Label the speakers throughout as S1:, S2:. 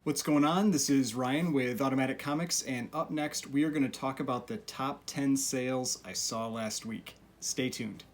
S1: What's going on? This is Ryan with Automatic Comics, and up next we are going to talk about the top 10 sales I saw last week. Stay tuned.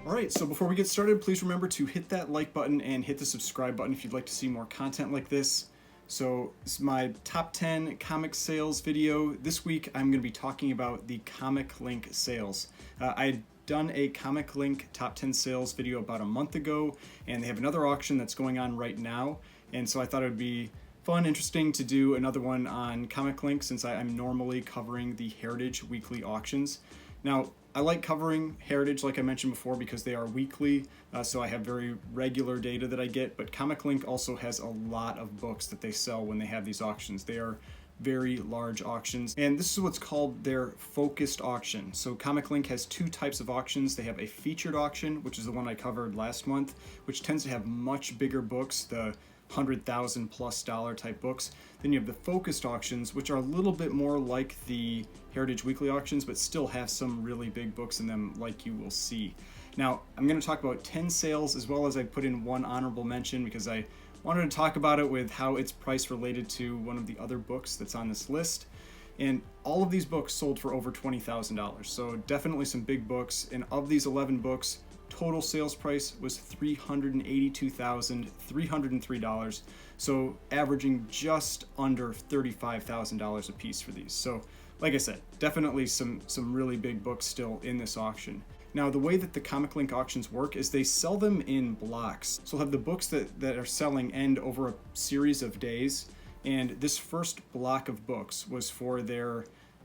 S1: Alright, so before we get started, please remember to hit that like button and hit the subscribe button if you'd like to see more content like this. So this is my top 10 comic sales video. This week I'm going to be talking about the ComicLink sales. I'd done a ComicLink top 10 sales video about a month ago, and they have another auction that's going on right now. And so I thought it would be fun, interesting to do another one on ComicLink since I'm normally covering the Heritage weekly auctions. Now, I like covering Heritage, like I mentioned before, because they are weekly, so I have very regular data that I get, but ComicLink also has a lot of books that they sell when they have these auctions. They are very large auctions, and this is what's called their focused auction. So ComicLink has two types of auctions. They have a featured auction, which is the one I covered last month, which tends to have much bigger books, the $100,000+ type books. Then you have the focused auctions, which are a little bit more like the Heritage weekly auctions, but still have some really big books in them, like you will see. Now, I'm going to talk about 10 sales, as well as I put in one honorable mention because I wanted to talk about it with how it's price related to one of the other books that's on this list. And all of these books sold for over $20,000, so definitely some big books. And of these 11 books, total sales price was $382,303, so averaging just under $35,000 a piece for these. So like I said, definitely some really big books still in this auction. Now, the way that the ComicLink auctions work is they sell them in blocks. So they'll have the books that are selling end over a series of days, and this first block of books was for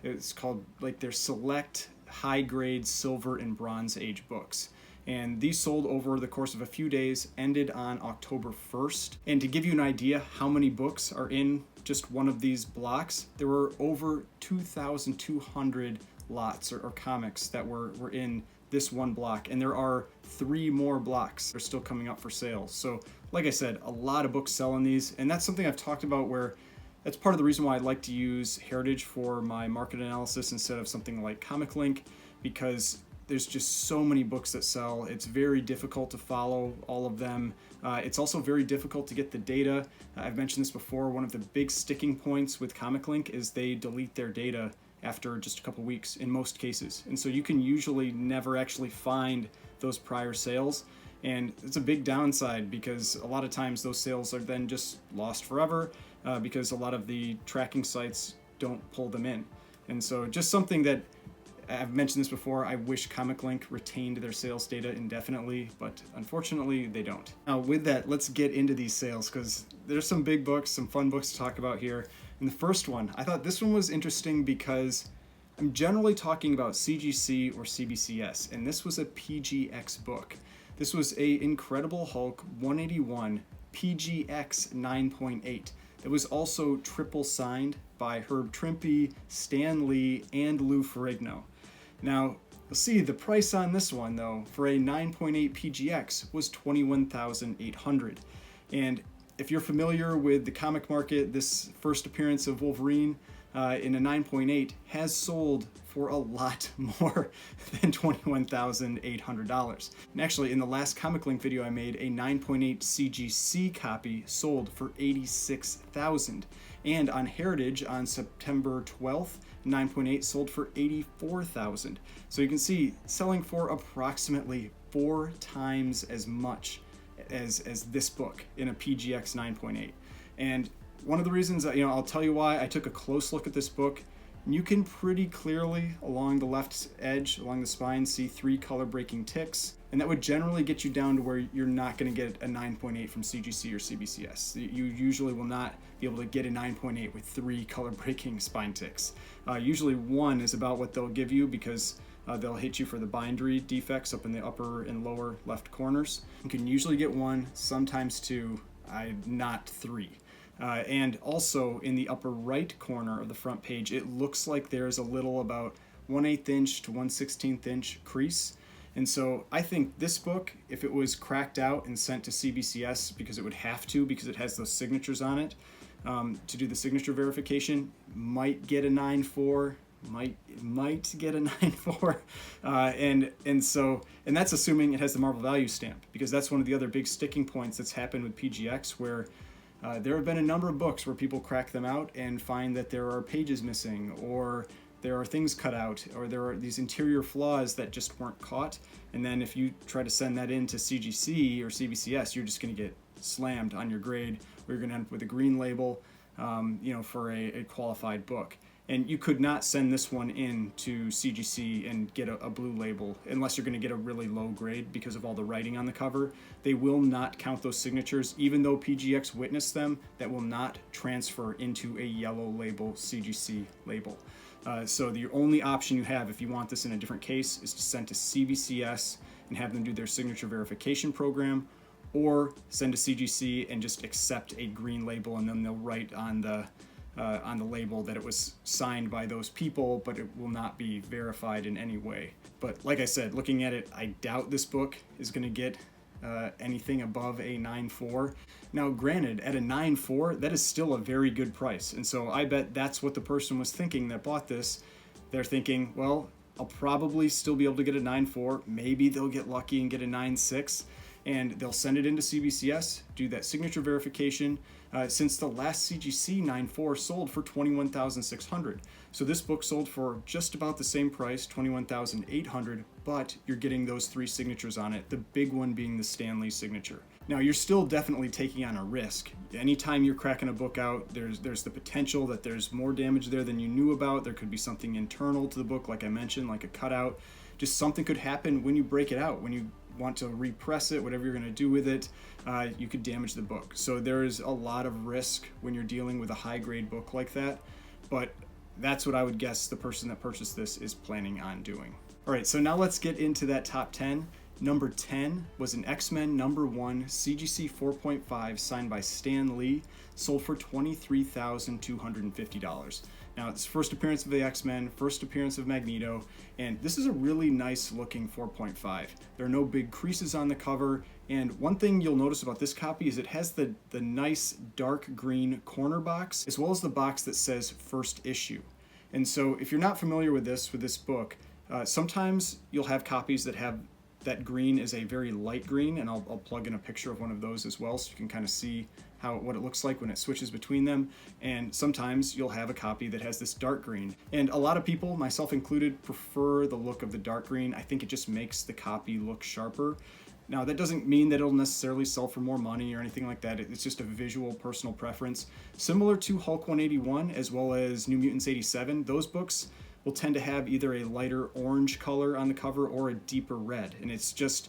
S1: it's called like their select high-grade silver and bronze age books. And these sold over the course of a few days, ended on October 1st. And to give you an idea how many books are in just one of these blocks, there were over 2,200 lots or comics that were in this one block. And there are 3 more blocks that are still coming up for sale. So like I said, a lot of books sell in these. And that's something I've talked about where that's part of the reason why I like to use Heritage for my market analysis instead of something like ComicLink, because there's just so many books that sell. It's very difficult to follow all of them. It's also very difficult to get the data. I've mentioned this before. One of the big sticking points with ComicLink is they delete their data after just a couple weeks in most cases. And so you can usually never actually find those prior sales. And it's a big downside because a lot of times those sales are then just lost forever because a lot of the tracking sites don't pull them in. And so just something that I've mentioned this before, I wish ComicLink retained their sales data indefinitely, but unfortunately they don't. Now with that, let's get into these sales because there's some big books, some fun books to talk about here. And the first one, I thought this one was interesting because I'm generally talking about CGC or CBCS, and this was a PGX book. This was a Incredible Hulk 181 PGX 9.8. That was also triple signed by Herb Trimpe, Stan Lee, and Lou Ferrigno. Now, you'll see the price on this one, though, for a 9.8 PGX was $21,800. And if you're familiar with the comic market, this first appearance of Wolverine in a 9.8 has sold for a lot more than $21,800. And actually, in the last ComicLink video I made, a 9.8 CGC copy sold for $86,000. And on Heritage on September 12th, 9.8 sold for $84,000. So you can see selling for approximately 4 times as much as this book in a PGX 9.8. And one of the reasons, I'll tell you why I took a close look at this book. You can pretty clearly, along the left edge, along the spine, see 3 color-breaking ticks. And that would generally get you down to where you're not going to get a 9.8 from CGC or CBCS. You usually will not be able to get a 9.8 with 3 color-breaking spine ticks. Usually 1 is about what they'll give you because they'll hit you for the bindery defects up in the upper and lower left corners. You can usually get 1, sometimes 2, not 3. And also in the upper right corner of the front page, it looks like there's a little about 1/8 inch to 1/16 inch crease. And so I think this book, if it was cracked out and sent to CBCS, because it would have to, because it has those signatures on it, to do the signature verification, might get a 9.4, might get a 9.4, and that's assuming it has the Marvel Value stamp, because that's one of the other big sticking points that's happened with PGX, where there have been a number of books where people crack them out and find that there are pages missing, or there are things cut out, or there are these interior flaws that just weren't caught. And then if you try to send that in to CGC or CBCS, you're just going to get slammed on your grade, or you're going to end up with a green label, for a qualified book. And you could not send this one in to CGC and get a blue label unless you're going to get a really low grade because of all the writing on the cover. They will not count those signatures, even though PGX witnessed them. That will not transfer into a yellow label CGC label. So the only option you have if you want this in a different case is to send to CBCS and have them do their signature verification program, or send to CGC and just accept a green label, and then they'll write on the label that it was signed by those people, but it will not be verified in any way. But like I said, looking at it, I doubt this book is going to get anything above a 9.4. Now, granted, at a 9.4, that is still a very good price, and so I bet that's what the person was thinking that bought this. They're thinking, well, I'll probably still be able to get a 9.4. Maybe they'll get lucky and get a 9.6. And they'll send it into CBCS, do that signature verification, since the last CGC 9.4 sold for $21,600. So this book sold for just about the same price, $21,800, but you're getting those 3 signatures on it, the big one being the Stan Lee signature. Now, you're still definitely taking on a risk. Anytime you're cracking a book out, there's the potential that there's more damage there than you knew about. There could be something internal to the book, like I mentioned, like a cutout. Just something could happen when you break it out, when you want to repress it, whatever you're going to do with it, you could damage the book. So there is a lot of risk when you're dealing with a high grade book like that, but that's what I would guess the person that purchased this is planning on doing. All right, so now let's get into that top 10. Number 10 was an X-Men #1 CGC 4.5 signed by Stan Lee, sold for $23,250. Now, it's first appearance of the X-Men, first appearance of Magneto, and this is a really nice looking 4.5. There are no big creases on the cover, and one thing you'll notice about this copy is it has the nice dark green corner box, as well as the box that says first issue. And so if you're not familiar with this book, sometimes you'll have copies that have that green is a very light green, and I'll plug in a picture of one of those as well so you can kind of see what it looks like when it switches between them. And sometimes you'll have a copy that has this dark green. And a lot of people, myself included, prefer the look of the dark green. I think it just makes the copy look sharper. Now, that doesn't mean that it'll necessarily sell for more money or anything like that. It's just a visual personal preference. Similar to Hulk 181 as well as New Mutants 87, those books will tend to have either a lighter orange color on the cover or a deeper red. And it's just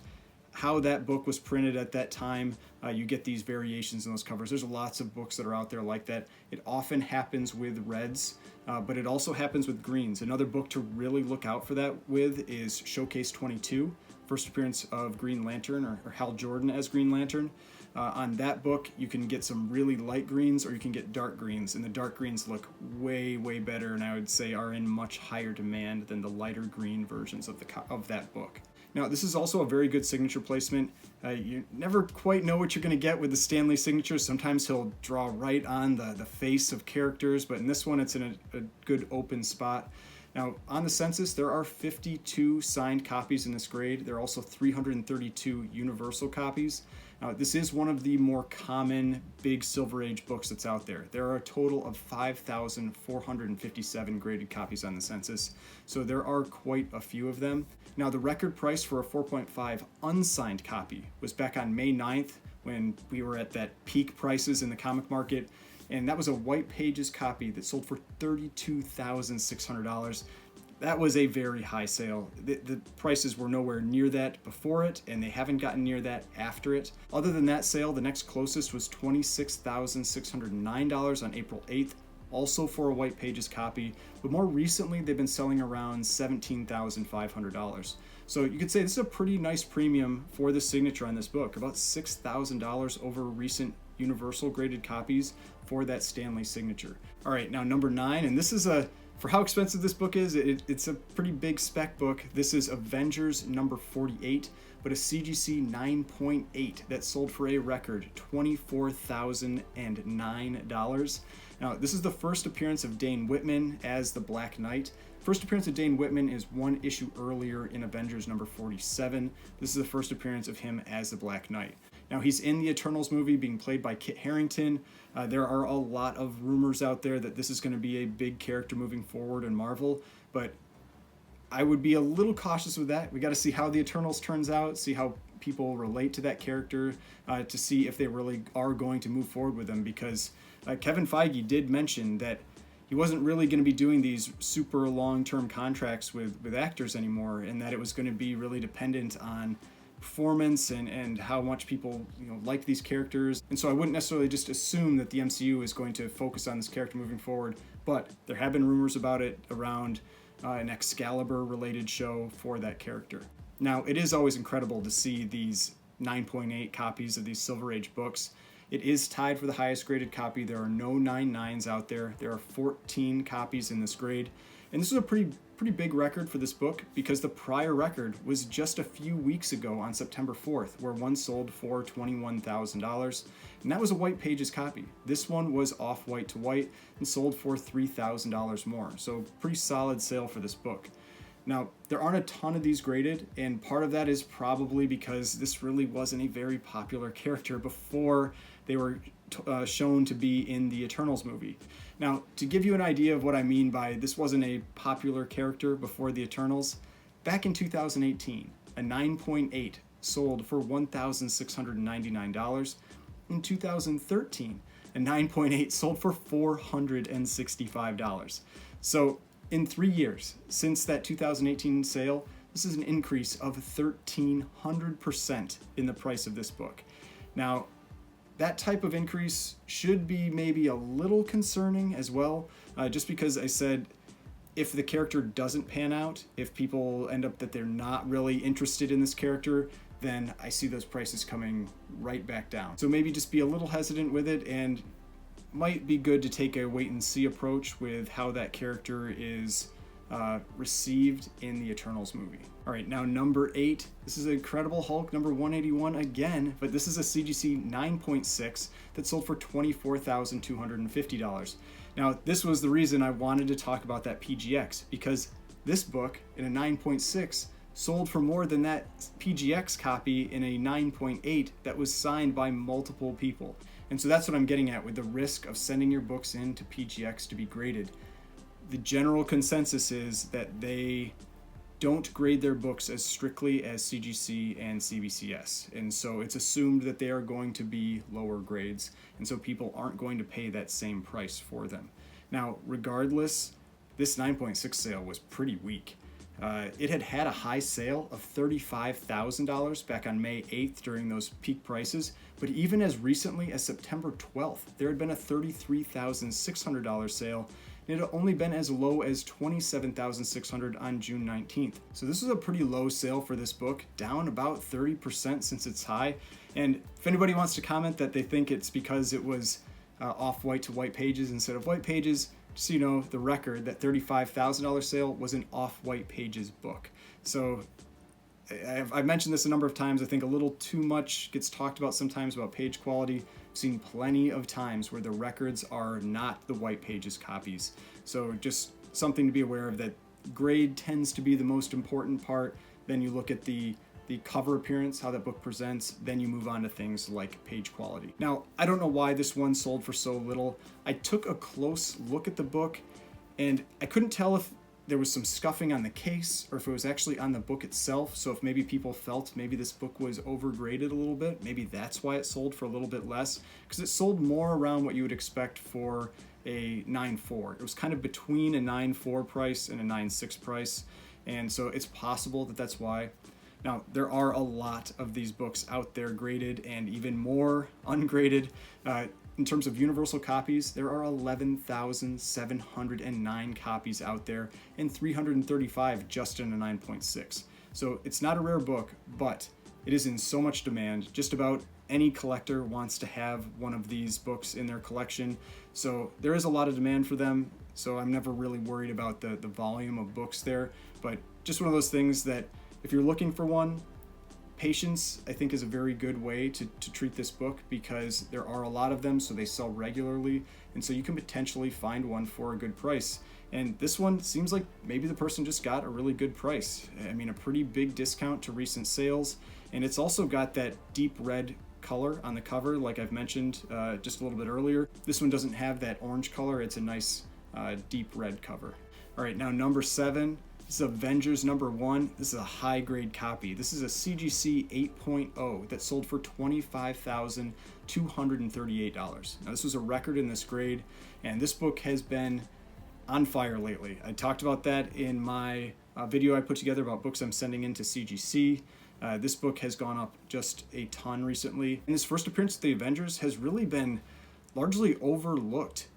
S1: how that book was printed at that time. You get these variations in those covers. There's lots of books that are out there like that. It often happens with reds, but it also happens with greens. Another book to really look out for that with is Showcase 22, first appearance of Green Lantern, or Hal Jordan as Green Lantern. On that book, you can get some really light greens, or you can get dark greens, and the dark greens look way, way better, and I would say are in much higher demand than the lighter green versions of that book. Now, this is also a very good signature placement. You never quite know what you're going to get with the Stan Lee signatures. Sometimes he'll draw right on the face of characters, but in this one, it's in a good open spot. Now, on the census, there are 52 signed copies in this grade. There are also 332 universal copies. Now, this is one of the more common big Silver Age books that's out there. There are a total of 5,457 graded copies on the census, so there are quite a few of them. Now, the record price for a 4.5 unsigned copy was back on May 9th, when we were at that peak prices in the comic market, and that was a White Pages copy that sold for $32,600. That was a very high sale. The prices were nowhere near that before it, and they haven't gotten near that after it. Other than that sale, the next closest was $26,609 on April 8th, also for a White Pages copy, but more recently they've been selling around $17,500. So you could say this is a pretty nice premium for the signature on this book, about $6,000 over recent universal graded copies for that Stan Lee signature. All right, now number 9, and this is for how expensive this book is, it's a pretty big spec book. This is Avengers number 48, but a CGC 9.8 that sold for a record $24,009. Now, this is the first appearance of Dane Whitman as the Black Knight. First appearance of Dane Whitman is one issue earlier in Avengers number 47. This is the first appearance of him as the Black Knight. Now, he's in the Eternals movie being played by Kit Harington. There are a lot of rumors out there that this is going to be a big character moving forward in Marvel, but I would be a little cautious with that. We got to see how the Eternals turns out, see how people relate to that character, to see if they really are going to move forward with them, because Kevin Feige did mention that he wasn't really going to be doing these super long-term contracts with actors anymore, and that it was going to be really dependent on performance and how much people like these characters. And so I wouldn't necessarily just assume that the MCU is going to focus on this character moving forward, but there have been rumors about it around an Excalibur related show for that character. Now, it is always incredible to see these 9.8 copies of these Silver Age books. It is tied for the highest graded copy. There are no 9.9s out there. There are 14 copies in this grade. And this is a pretty big record for this book, because the prior record was just a few weeks ago on September 4th, where one sold for $21,000, and that was a White Pages copy. This one was off white to white and sold for $3,000 more, so pretty solid sale for this book. Now, there aren't a ton of these graded, and part of that is probably because this really wasn't a very popular character before they were shown to be in the Eternals movie. Now, to give you an idea of what I mean by this wasn't a popular character before the Eternals, back in 2018, a 9.8 sold for $1,699. In 2013, a 9.8 sold for $465. So in 3 years since that 2018 sale, this is an increase of 1,300% in the price of this book. Now, that type of increase should be maybe a little concerning as well, just because I said if the character doesn't pan out, if people end up that they're not really interested in this character, then I see those prices coming right back down. So maybe just be a little hesitant with it, and might be good to take a wait and see approach with how that character is received in the Eternals movie. All right, now number 8. This is Incredible Hulk number 181 again, but this is a CGC 9.6 that sold for $24,250. Now, this was the reason I wanted to talk about that PGX, because this book in a 9.6 sold for more than that PGX copy in a 9.8 that was signed by multiple people. And so that's what I'm getting at with the risk of sending your books in to PGX to be graded. The general consensus is that they don't grade their books as strictly as CGC and CBCS. And so it's assumed that they are going to be lower grades. And so people aren't going to pay that same price for them. Now, regardless, this 9.6 sale was pretty weak. It had a high sale of $35,000 back on May 8th during those peak prices, but even as recently as September 12th, there had been a $33,600 sale, and it had only been as low as $27,600 on June 19th. So this is a pretty low sale for this book, down about 30% since its high. And if anybody wants to comment that they think it's because it was off white to White Pages instead of White Pages, just so you know, the record, that $35,000 sale was an off-White Pages book. So I've mentioned this a number of times. I think a little too much gets talked about sometimes about page quality. I've seen plenty of times where the records are not the White Pages copies. So just something to be aware of, that grade tends to be the most important part. Then you look at the cover appearance, how that book presents, then you move on to things like page quality. Now, I don't know why this one sold for so little. I took a close look at the book, and I couldn't tell if there was some scuffing on the case or if it was actually on the book itself. So if maybe people felt maybe this book was overgraded a little bit, maybe that's why it sold for a little bit less, because it sold more around what you would expect for a 9.4. It was kind of between a 9.4 price and a 9.6 price, and so it's possible that that's why. Now, there are a lot of these books out there graded and even more ungraded. In terms of universal copies, there are 11,709 copies out there and 335 just in a 9.6. So it's not a rare book, but it is in so much demand. Just about any collector wants to have one of these books in their collection. So there is a lot of demand for them. So I'm never really worried about the volume of books there, but just one of those things that if you're looking for one, patience, I think, is a very good way to treat this book, because there are a lot of them, so they sell regularly, and so you can potentially find one for a good price. And this one seems like maybe the person just got a really good price. I mean, a pretty big discount to recent sales, and it's also got that deep red color on the cover, like I've mentioned just a little bit earlier. This one doesn't have that orange color. It's a nice deep red cover. All right, now number 7. This is Avengers #1. This is a high-grade copy. This is a CGC 8.0 that sold for $25,238. Now, this was a record in this grade, and this book has been on fire lately. I talked about that in my video I put together about books I'm sending into CGC. This book has gone up just a ton recently. And this first appearance of the Avengers has really been largely overlooked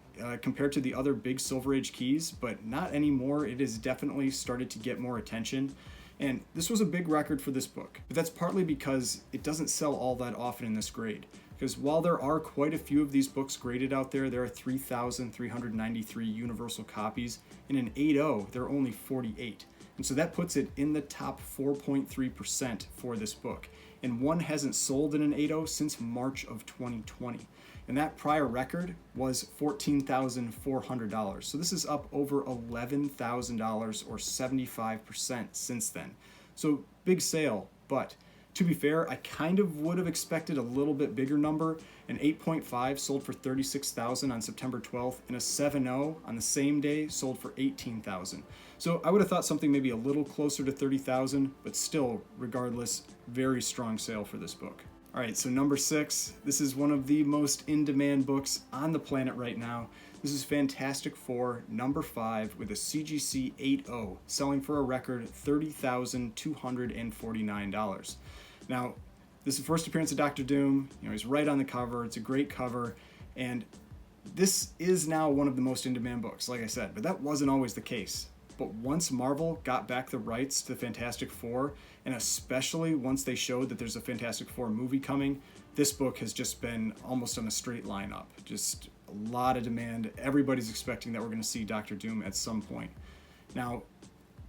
S1: compared to the other big Silver Age keys, but not anymore. It has definitely started to get more attention. And this was a big record for this book, but that's partly because it doesn't sell all that often in this grade. Because while there are quite a few of these books graded out there, there are 3,393 universal copies. In an 8.0, there are only 48. And so that puts it in the top 4.3% for this book. And one hasn't sold in an 8.0 since March of 2020. And that prior record was $14,400. So this is up over $11,000 or 75% since then. So big sale, but to be fair, I kind of would have expected a little bit bigger number. An 8.5 sold for $36,000 on September 12th, and a 7.0 on the same day sold for $18,000. So I would have thought something maybe a little closer to $30,000, but still, regardless, very strong sale for this book. All right, so number 6, this is one of the most in-demand books on the planet right now. This is Fantastic Four #5 with a CGC 8.0, selling for a record $30,249. Now, this is the first appearance of Doctor Doom. He's right on the cover. It's a great cover, and this is now one of the most in-demand books, like I said, but that wasn't always the case. But once Marvel got back the rights to the Fantastic Four, and especially once they showed that there's a Fantastic Four movie coming, this book has just been almost on a straight line up. Just a lot of demand. Everybody's expecting that we're going to see Doctor Doom at some point. Now,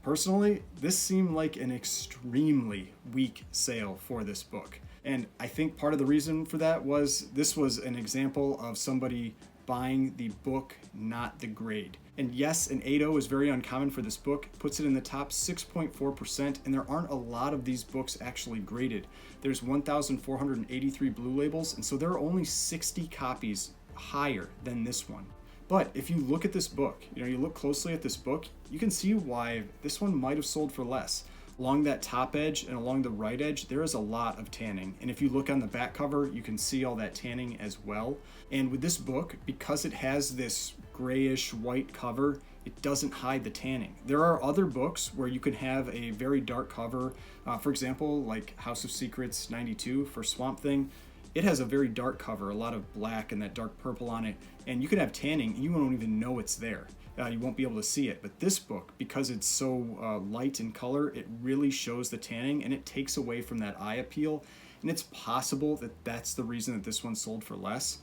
S1: personally, this seemed like an extremely weak sale for this book. And I think part of the reason for that was this was an example of somebody buying the book, not the grade. And yes, an 8.0 is very uncommon for this book, puts it in the top 6.4%, and there aren't a lot of these books actually graded. There's 1,483 blue labels, and so there are only 60 copies higher than this one. But if you look at this book, you look closely at this book, you can see why this one might have sold for less. Along that top edge and along the right edge, there is a lot of tanning. And if you look on the back cover, you can see all that tanning as well. And with this book, because it has this grayish white cover, it doesn't hide the tanning. There are other books where you can have a very dark cover. For example, like House of Secrets 92 for Swamp Thing. It has a very dark cover, a lot of black and that dark purple on it. And you can have tanning, and you won't even know it's there. You won't be able to see it. But this book, because it's so light in color, it really shows the tanning, and it takes away from that eye appeal. And it's possible that that's the reason that this one sold for less.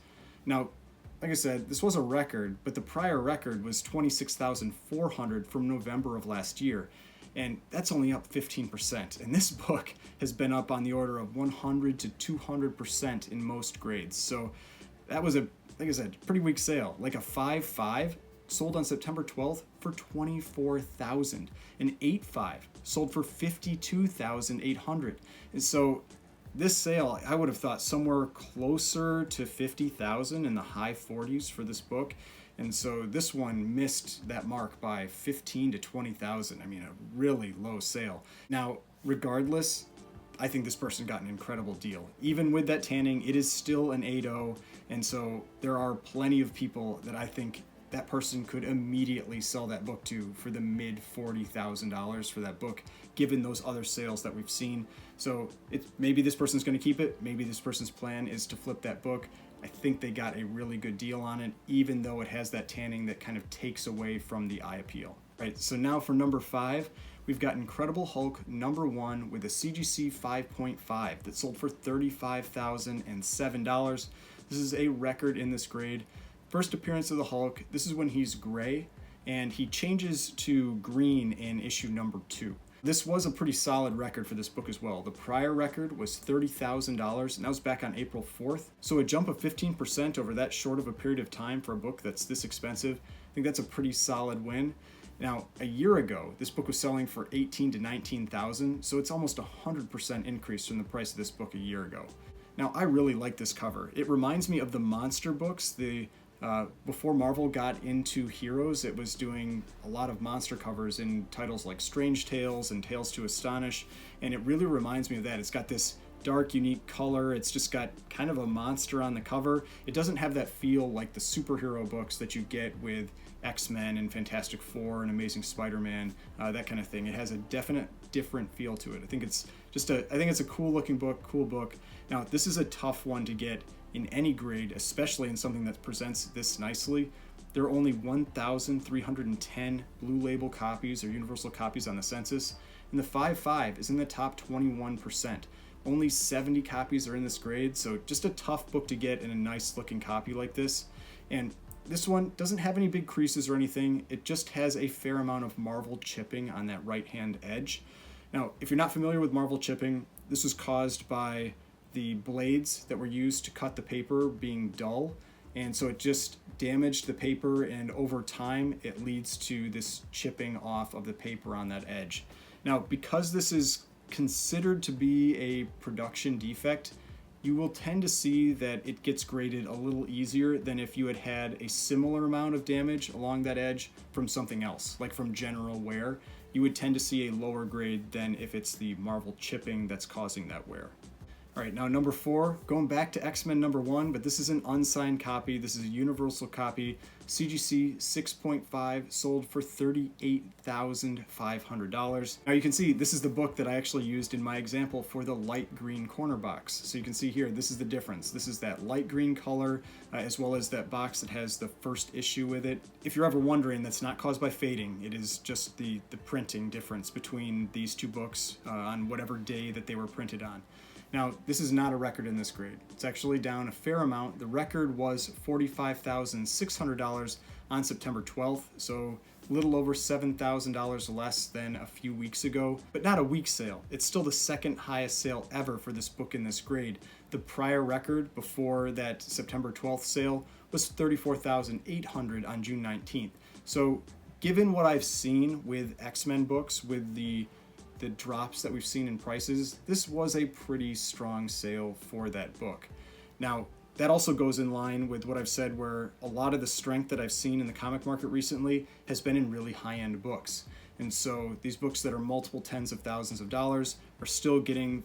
S1: Now, like I said, this was a record, but the prior record was $26,400 from November of last year. And that's only up 15%. And this book has been up on the order of 100 to 200% in most grades. So that was like I said, pretty weak sale. Like a 5.5 sold on September 12th for $24,000. An 8.5 sold for $52,800. And so this sale, I would have thought somewhere closer to $50,000 in the high 40s for this book. And so this one missed that mark by $15,000 to $20,000. I mean, a really low sale. Now, regardless, I think this person got an incredible deal. Even with that tanning, it is still an 8.0. And so there are plenty of people that I think that person could immediately sell that book to for the mid $40,000 for that book, given those other sales that we've seen. So maybe this person's going to keep it. Maybe this person's plan is to flip that book. I think they got a really good deal on it, even though it has that tanning that kind of takes away from the eye appeal. Right, so now for number 5, we've got Incredible Hulk #1 with a CGC 5.5 that sold for $35,007. This is a record in this grade. First appearance of the Hulk, this is when he's gray, and he changes to green in issue #2. This was a pretty solid record for this book as well. The prior record was $30,000, and that was back on April 4th. So a jump of 15% over that short of a period of time for a book that's this expensive, I think that's a pretty solid win. Now, a year ago, this book was selling for $18,000 to $19,000, so it's almost a 100% increase from the price of this book a year ago. Now, I really like this cover. It reminds me of the monster books. Before Marvel got into heroes, it was doing a lot of monster covers in titles like Strange Tales and Tales to Astonish, and it really reminds me of that. It's got this dark, unique color. It's just got kind of a monster on the cover. It doesn't have that feel like the superhero books that you get with X-Men and Fantastic Four and Amazing Spider-Man, that kind of thing. It has a definite different feel to it. I think it's a cool looking book, cool book. Now, this is a tough one to get in any grade, especially in something that presents this nicely. There are only 1,310 blue label copies or universal copies on the census, and the 5.5 is in the top 21%. Only 70 copies are in this grade, so just a tough book to get in a nice looking copy like this. And this one doesn't have any big creases or anything. It just has a fair amount of Marvel chipping on that right hand edge. Now, if you're not familiar with Marvel chipping, this was caused by the blades that were used to cut the paper being dull, and so it just damaged the paper, and over time it leads to this chipping off of the paper on that edge. Now, because this is considered to be a production defect, you will tend to see that it gets graded a little easier than if you had had a similar amount of damage along that edge from something else, like from general wear. You would tend to see a lower grade than if it's the Marvel chipping that's causing that wear. All right, now number 4, going back to X-Men number 1, but this is an unsigned copy. This is a universal copy. CGC 6.5 sold for $38,500. Now you can see this is the book that I actually used in my example for the light green corner box. So you can see here, this is the difference. This is that light green color as well as that box that has the first issue with it. If you're ever wondering, that's not caused by fading. It is just the printing difference between these two books on whatever day that they were printed on. Now, this is not a record in this grade. It's actually down a fair amount. The record was $45,600 on September 12th, so a little over $7,000 less than a few weeks ago, but not a weak sale. It's still the second highest sale ever for this book in this grade. The prior record before that September 12th sale was $34,800 on June 19th. So given what I've seen with X-Men books, with the drops that we've seen in prices, this was a pretty strong sale for that book. Now, that also goes in line with what I've said, where a lot of the strength that I've seen in the comic market recently has been in really high-end books. And so these books that are multiple tens of thousands of dollars are still getting,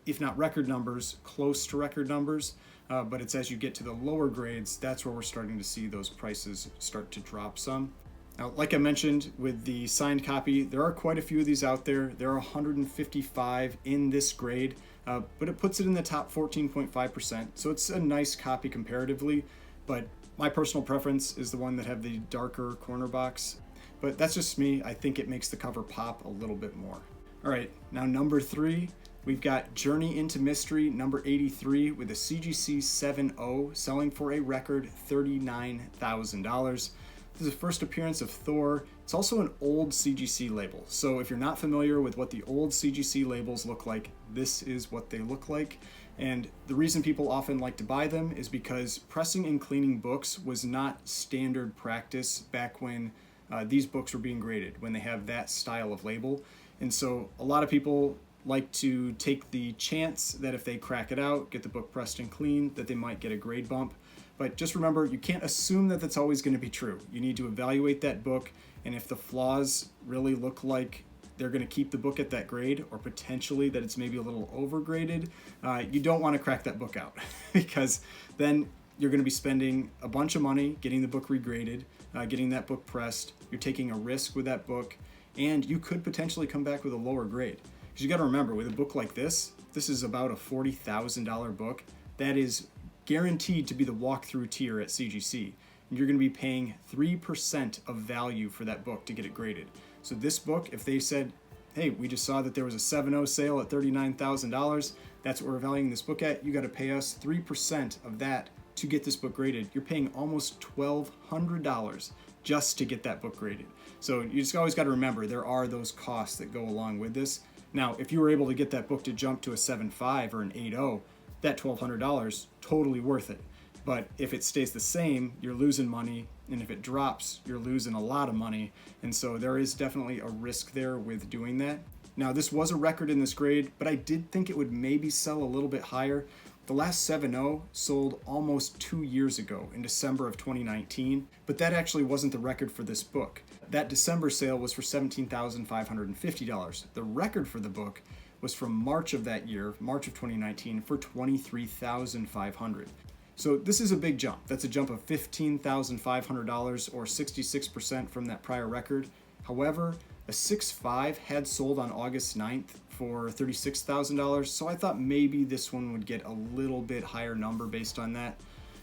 S1: if not record numbers, close to record numbers. But it's as you get to the lower grades, that's where we're starting to see those prices start to drop some. Now, like I mentioned with the signed copy, there are quite a few of these out there. There are 155 in this grade, but it puts it in the top 14.5%. So it's a nice copy comparatively, but my personal preference is the one that have the darker corner box. But that's just me. I think it makes the cover pop a little bit more. All right, now number 3, we've got Journey into Mystery number 83 with a CGC 7.0 selling for a record $39,000. This is the first appearance of Thor. It's also an old CGC label. So if you're not familiar with what the old CGC labels look like, this is what they look like. And the reason people often like to buy them is because pressing and cleaning books was not standard practice back when these books were being graded, when they have that style of label. And so a lot of people like to take the chance that if they crack it out, get the book pressed and cleaned, that they might get a grade bump. But just remember, you can't assume that that's always going to be true. You need to evaluate that book, and if the flaws really look like they're going to keep the book at that grade, or potentially that it's maybe a little overgraded, you don't want to crack that book out because then you're going to be spending a bunch of money getting the book regraded, getting that book pressed. You're taking a risk with that book, and you could potentially come back with a lower grade. Because you got to remember, with a book like this is about a $40,000 book. That is guaranteed to be the walkthrough tier at CGC, and you're going to be paying 3% of value for that book to get it graded. So this book, if they said, hey, we just saw that there was a 7.0 sale at $39,000, that's what we're valuing this book at, you got to pay us 3% of that to get this book graded. You're paying almost $1,200 just to get that book graded. So you just always got to remember there are those costs that go along with this. Now, if you were able to get that book to jump to a 7.5 or an 8.0, that $1,200, totally worth it. But if it stays the same, you're losing money, and if it drops, you're losing a lot of money. And so there is definitely a risk there with doing that. Now, this was a record in this grade, but I did think it would maybe sell a little bit higher. The last 7.0 sold almost 2 years ago in December of 2019, but that actually wasn't the record for this book. That December sale was for $17,550. The record for the book was from March of that year, March of 2019, for $23,500. So this is a big jump. That's a jump of $15,500 or 66% from that prior record. However, a 6.5 had sold on August 9th for $36,000, so I thought maybe this one would get a little bit higher number based on that.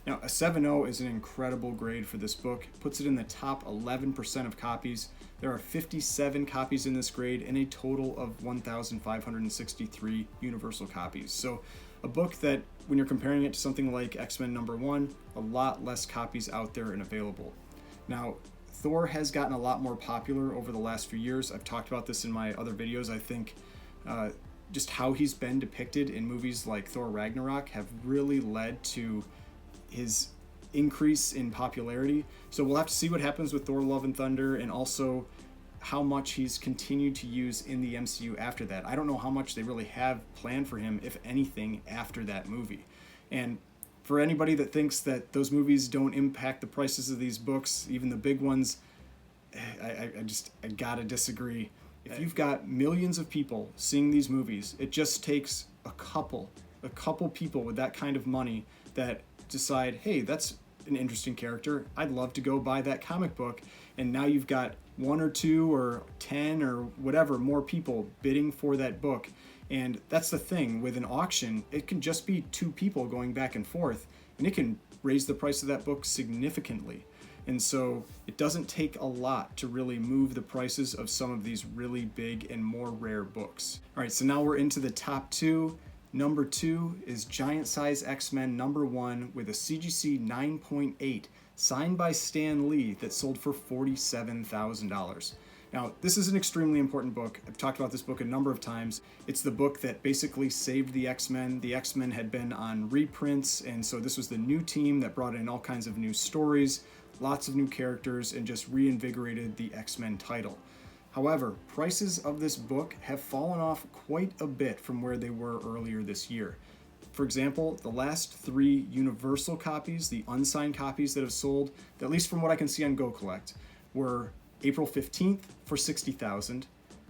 S1: Now, a 7.0 is an incredible grade for this book. It puts it in the top 11% of copies. There are 57 copies in this grade and a total of 1,563 universal copies. So a book that, when you're comparing it to something like X-Men #1, a lot less copies out there and available. Now, Thor has gotten a lot more popular over the last few years. I've talked about this in my other videos. I think just how he's been depicted in movies like Thor Ragnarok have really led to his increase in popularity. So we'll have to see what happens with Thor Love and Thunder, and also how much he's continued to use in the MCU after that. I don't know how much they really have planned for him, if anything, after that movie. And for anybody that thinks that those movies don't impact the prices of these books, even the big ones, I gotta disagree. If you've got millions of people seeing these movies, it just takes a couple people with that kind of money that decide, hey, that's an interesting character, I'd love to go buy that comic book. And now you've got 1 or 2 or 10 or whatever more people bidding for that book. And that's the thing with an auction, it can just be 2 people going back and forth, and it can raise the price of that book significantly. And so it doesn't take a lot to really move the prices of some of these really big and more rare books. All right, so now we're into the top 2. Number 2 is Giant Size X-Men #1 with a CGC 9.8 signed by Stan Lee that sold for $47,000. Now, this is an extremely important book. I've talked about this book a number of times. It's the book that basically saved the X-Men. The X-Men had been on reprints, and so this was the new team that brought in all kinds of new stories, lots of new characters, and just reinvigorated the X-Men title. However, prices of this book have fallen off quite a bit from where they were earlier this year. For example, the last 3 Universal copies, the unsigned copies that have sold, at least from what I can see on GoCollect, were April 15th for $60,000,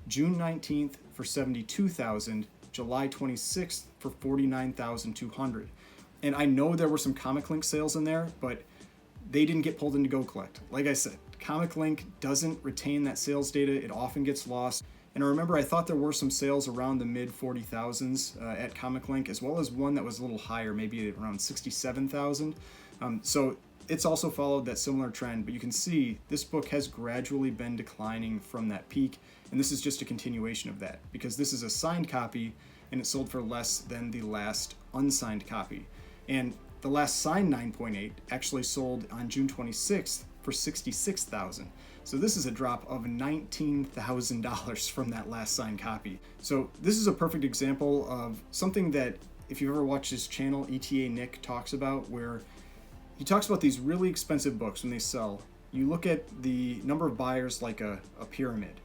S1: June 19th for $72,000, July 26th for $49,200. And I know there were some ComicLink sales in there, but they didn't get pulled into GoCollect. Like I said, ComicLink doesn't retain that sales data. It often gets lost. And I remember I thought there were some sales around the mid 40,000s at ComicLink, as well as one that was a little higher, maybe around 67,000. So it's also followed that similar trend, but you can see this book has gradually been declining from that peak, and this is just a continuation of that, because this is a signed copy and it sold for less than the last unsigned copy. And the last signed 9.8 actually sold on June 26th for $66,000. So this is a drop of $19,000 from that last signed copy. So this is a perfect example of something that, if you've ever watched his channel, ETA Nick talks about, where he talks about these really expensive books when they sell. You look at the number of buyers like a pyramid,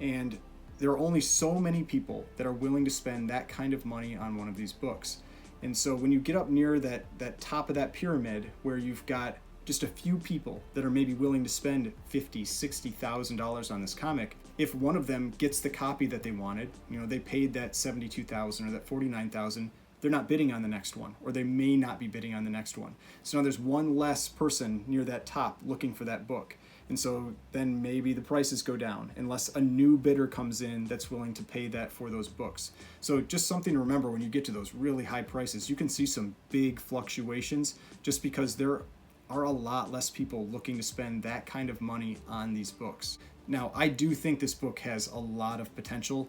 S1: and there are only so many people that are willing to spend that kind of money on one of these books. And so when you get up near that top of that pyramid, where you've got just a few people that are maybe willing to spend $50,000, $60,000 on this comic, if one of them gets the copy that they wanted, they paid that $72,000 or that $49,000, they're not bidding on the next one, or they may not be bidding on the next one. So now there's one less person near that top looking for that book. And so then maybe the prices go down unless a new bidder comes in that's willing to pay that for those books. So just something to remember when you get to those really high prices, you can see some big fluctuations just because there are a lot less people looking to spend that kind of money on these books. Now, I do think this book has a lot of potential.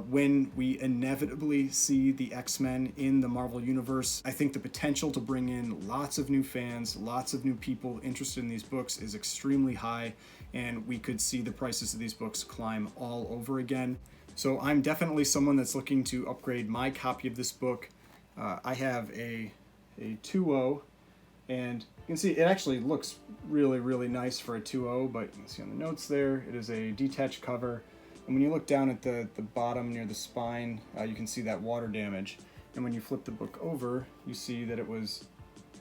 S1: When we inevitably see the X-Men in the Marvel Universe, I think the potential to bring in lots of new fans, lots of new people interested in these books is extremely high, and we could see the prices of these books climb all over again. So I'm definitely someone that's looking to upgrade my copy of this book. I have a 2.0, and you can see it actually looks really, really nice for a 2.0, but you can see on the notes there, it is a detached cover. And when you look down at the bottom near the spine, you can see that water damage. And when you flip the book over, you see that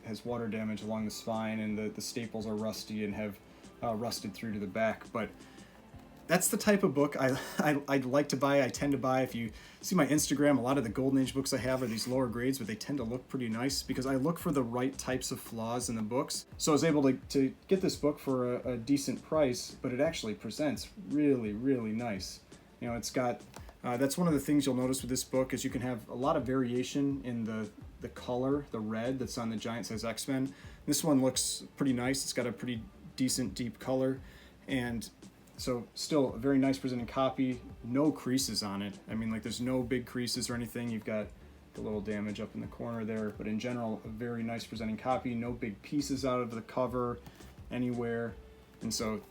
S1: has water damage along the spine, and the staples are rusty and have rusted through to the back. But that's the type of book I'd like to buy. I tend to buy, if you see my Instagram, a lot of the Golden Age books I have are these lower grades, but they tend to look pretty nice because I look for the right types of flaws in the books. So I was able to get this book for a decent price, but it actually presents really, really nice. You know, it's got, that's one of the things you'll notice with this book is you can have a lot of variation in the color, the red that's on the giant size X-Men. This one looks pretty nice. It's got a pretty decent deep color, and so still a very nice presenting copy. No creases on it. I mean, like, there's no big creases or anything. You've got a little damage up in the corner there, but in general, a very nice presenting copy. No big pieces out of the cover anywhere. And so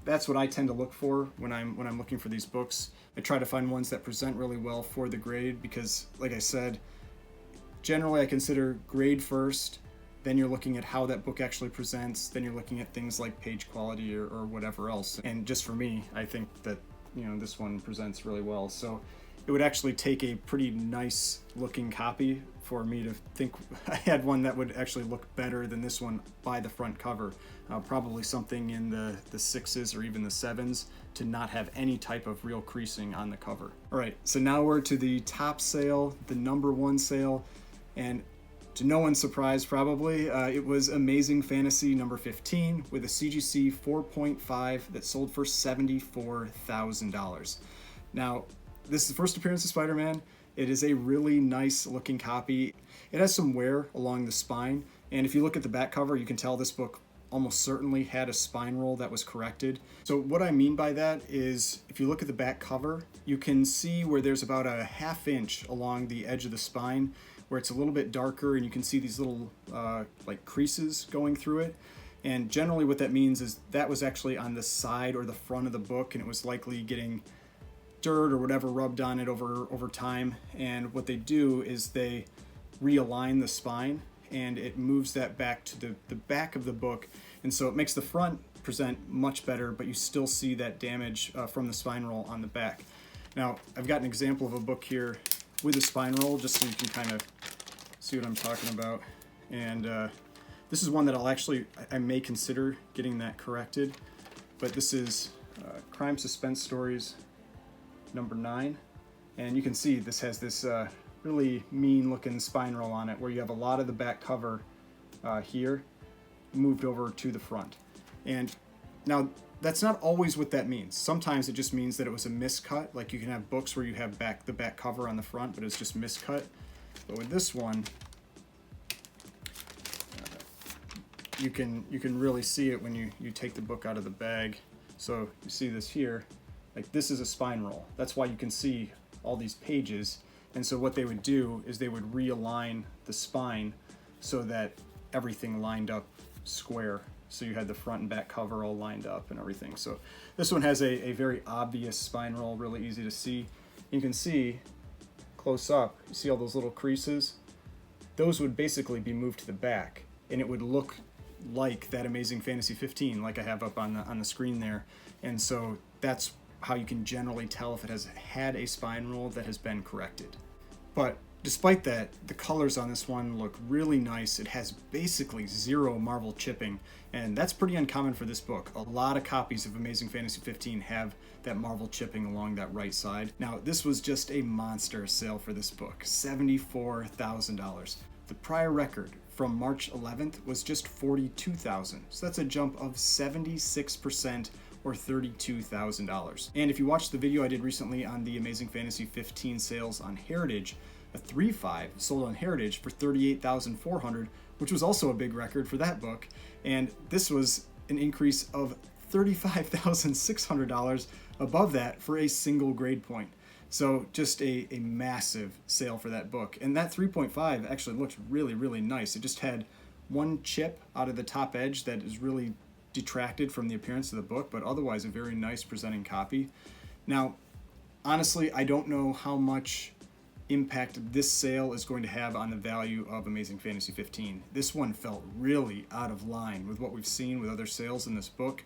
S1: that's what I tend to look for when I'm looking for these books. I try to find ones that present really well for the grade because, like I said, generally I consider grade first, then you're looking at how that book actually presents, then you're looking at things like page quality or whatever else. And just for me, I think that, you know, this one presents really well. So it would actually take a pretty nice looking copy for me to think I had one that would actually look better than this one by the front cover. Probably something in the 6s or even the 7s to not have any type of real creasing on the cover. All right, so now we're to the top sale, the #1 sale, and to no one's surprise probably, it was Amazing Fantasy number 15 with a CGC 4.5 that sold for $74,000. Now, this is the first appearance of Spider-Man. It is a really nice looking copy. It has some wear along the spine, and if you look at the back cover, you can tell this book almost certainly had a spine roll that was corrected. So what I mean by that is, if you look at the back cover, you can see where there's about a ½ inch along the edge of the spine where it's a little bit darker, and you can see these little like creases going through it. And generally what that means is that was actually on the side or the front of the book, and it was likely getting dirt or whatever rubbed on it over time. And what they do is they realign the spine, and it moves that back to the back of the book, and so it makes the front present much better, but you still see that damage from the spine roll on the back. Now, I've got an example of a book here with a spine roll, just so you can kind of see what I'm talking about. And this is one that I may consider getting that corrected, but this is Crime Suspense Stories number 9, and you can see this has this really mean looking spine roll on it, where you have a lot of the back cover here moved over to the front. And now that's not always what that means. Sometimes it just means that it was a miscut. Like, you can have books where you have the back cover on the front, but it's just miscut. But with this one, you can really see it when you take the book out of the bag. So you see this here, like, this is a spine roll. That's why you can see all these pages. And so what they would do is they would realign the spine so that everything lined up square. So you had the front and back cover all lined up and everything. So this one has a very obvious spine roll, really easy to see. You can see close up, you see all those little creases? Those would basically be moved to the back, and it would look like that Amazing Fantasy 15, like I have up on the screen there. And so that's how you can generally tell if it has had a spine roll that has been corrected. But despite that, the colors on this one look really nice. It has basically zero Marvel chipping, and that's pretty uncommon for this book. A lot of copies of Amazing Fantasy 15 have that Marvel chipping along that right side. Now, this was just a monster sale for this book, $74,000. The prior record from March 11th was just $42,000, so that's a jump of 76%, or $32,000. And if you watched the video I did recently on the Amazing Fantasy 15 sales on Heritage, a 3.5 sold on Heritage for $38,400, which was also a big record for that book. And this was an increase of $35,600 above that for a single grade point. So just a massive sale for that book. And that 3.5 actually looks really, really nice. It just had one chip out of the top edge that is really detracted from the appearance of the book, but otherwise a very nice presenting copy. Now, honestly, I don't know how much impact this sale is going to have on the value of Amazing Fantasy 15. This one felt really out of line with what we've seen with other sales in this book,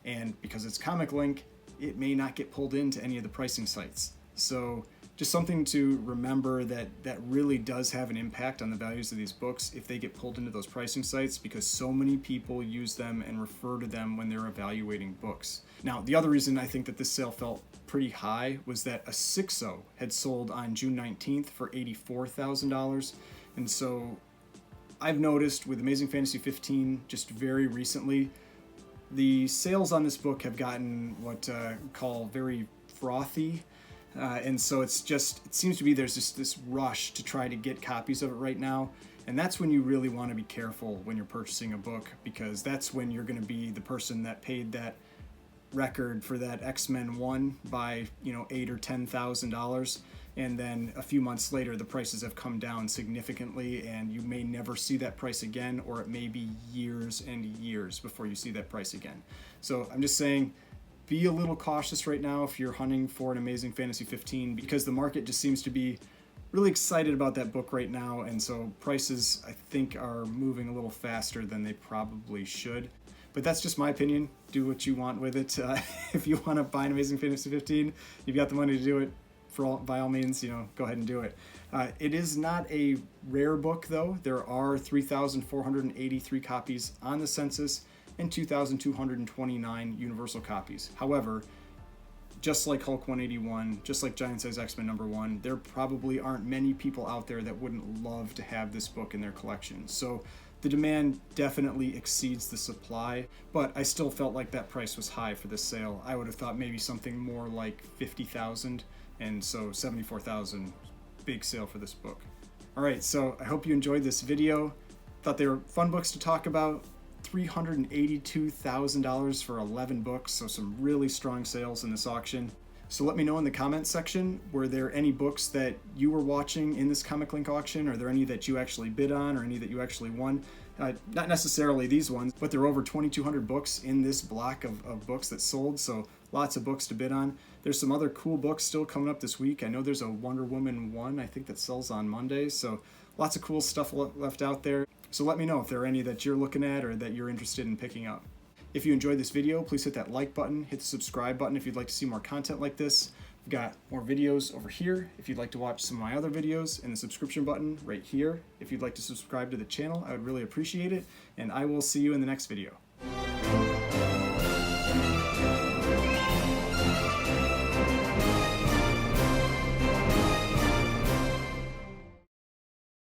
S1: and because it's ComicLink, it may not get pulled into any of the pricing sites. So just something to remember that really does have an impact on the values of these books if they get pulled into those pricing sites, because so many people use them and refer to them when they're evaluating books. Now, the other reason I think that this sale felt pretty high was that a 6.0 had sold on June 19th for $84,000. And so I've noticed with Amazing Fantasy 15 just very recently, the sales on this book have gotten what call very frothy. And so it seems to be there's just this rush to try to get copies of it right now. And that's when you really want to be careful when you're purchasing a book, because that's when you're going to be the person that paid that record for that X-Men 1 by, $8,000 or $10,000. And then a few months later, the prices have come down significantly, and you may never see that price again, or it may be years and years before you see that price again. So I'm just saying, be a little cautious right now if you're hunting for an Amazing Fantasy 15, because the market just seems to be really excited about that book right now, and so prices, I think, are moving a little faster than they probably should. But that's just my opinion. Do what you want with it. If you want to buy an Amazing Fantasy 15, you've got the money to do it, by all means, go ahead and do it. It is not a rare book, though. There are 3,483 copies on the census and 2,229 universal copies. However, just like Hulk 181, just like Giant Size X-Men #1, there probably aren't many people out there that wouldn't love to have this book in their collection. So the demand definitely exceeds the supply, but I still felt like that price was high for this sale. I would have thought maybe something more like $50,000, and so $74,000, big sale for this book. All right, so I hope you enjoyed this video. Thought they were fun books to talk about. $382,000 for 11 books, so some really strong sales in this auction. So let me know in the comments section, were there any books that you were watching in this ComicLink auction? Are there any that you actually bid on, or any that you actually won? Not necessarily these ones, but there are over 2,200 books in this block of books that sold, so lots of books to bid on. There's some other cool books still coming up this week. I know there's a Wonder Woman 1, I think, that sells on Monday, so lots of cool stuff left out there. So let me know if there are any that you're looking at or that you're interested in picking up. If you enjoyed this video, please hit that like button, hit the subscribe button if you'd like to see more content like this. We've got more videos over here if you'd like to watch some of my other videos, and the subscription button right here if you'd like to subscribe to the channel. I would really appreciate it, and I will see you in the next video.